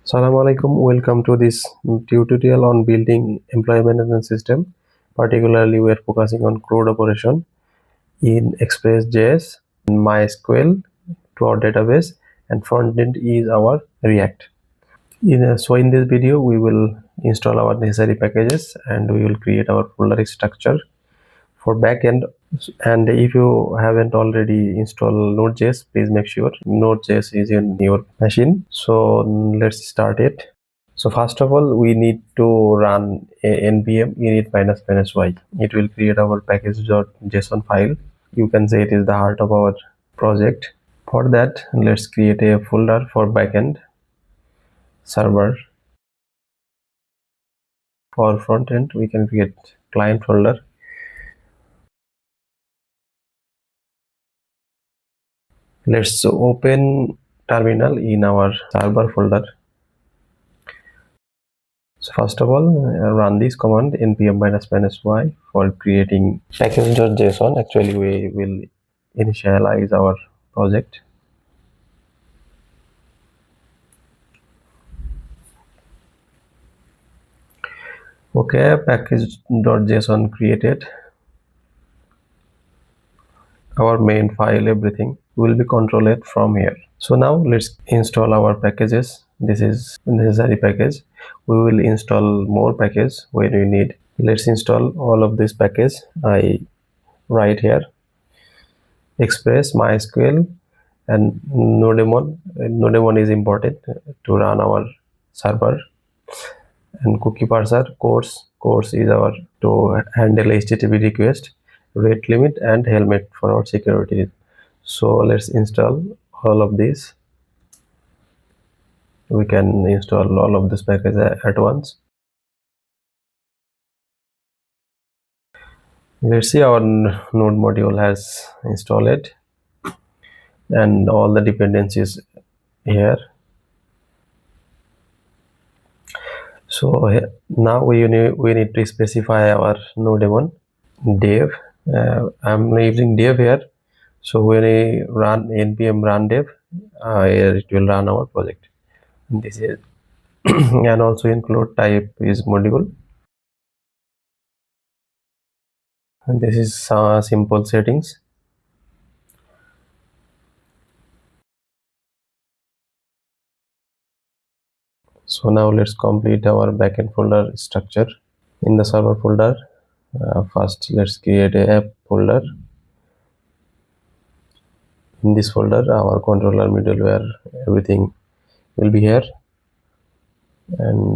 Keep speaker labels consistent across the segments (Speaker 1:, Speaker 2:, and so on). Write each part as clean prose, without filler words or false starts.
Speaker 1: Assalamu alaikum. Welcome to this tutorial on building employee management system. Particularly, we are focusing on CRUD operation in Express.js, MySQL to our database, and frontend is our React. In this video, we will install our necessary packages and we will create our folder structure for backend. And if you haven't already installed nodejs, please make sure nodejs is in your machine. So let's start it. So first of all, we need to run a npm init -y. It will create our package.json file. You can say it is the heart of our project. For that, let's create a folder for backend server. For frontend, we can create client folder. Let's open terminal in our server folder. So first of all, run this command npm -y for creating package.json. Actually, we will initialize our project. Okay, package.json created. Our main file, everything will be controlled from here. So now let's install our packages. This is necessary package. We will install more package when we need. Let's install all of this package. I write here Express, MySQL, and nodemon. Nodemon is important to run our server, and cookie parser. Course is our to handle HTTP request, rate limit, and helmet for our security. So let's install all of these. We can install all of this package at once. Let's see, our node module has installed and all the dependencies here. So now we need to specify our nodemon dev. I'm using dev here. So when I run npm run dev, it will run our project. This is and also include type is module. And this is simple settings. So now let's complete our backend folder structure. In the server folder, first let's create a app folder. In this folder, our controller, middleware, everything will be here. And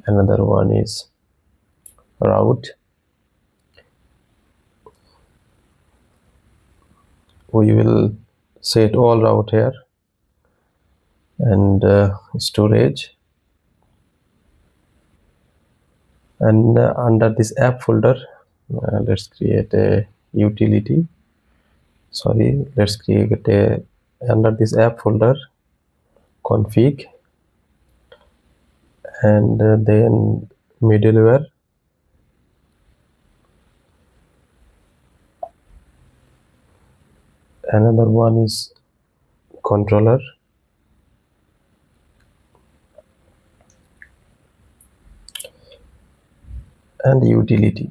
Speaker 1: another one is route. We will set all route here, and storage. And under this app folder, let's create a utility. Let's create a under this app folder config, and then middleware. Another one is controller, and utility.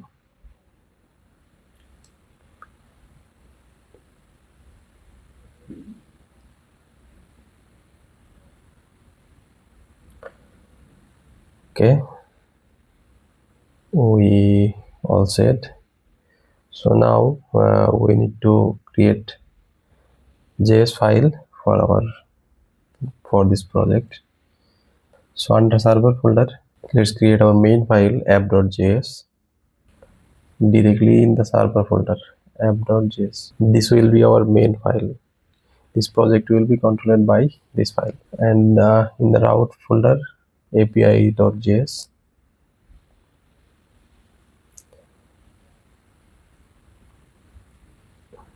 Speaker 1: Okay, we all set. So now we need to create JS file for this project. So under server folder, let's create our main file app.js directly in the server folder app.js. This will be our main file. This project will be controlled by this file. And in the route folder, api.js.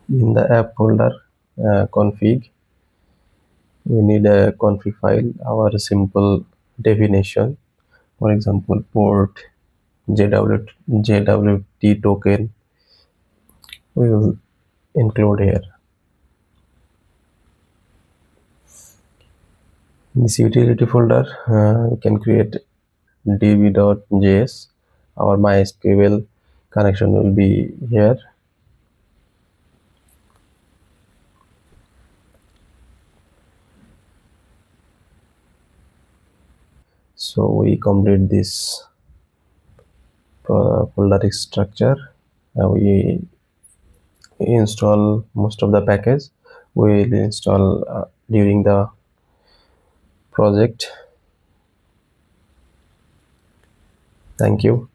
Speaker 1: In the app folder, config, we need a config file, our simple definition. For example, port, JWT token, we will include here. In this utility folder, we can create db.js. Our MySQL connection will be here. So we complete this folder structure. We install most of the package. We will install during the project. Thank you.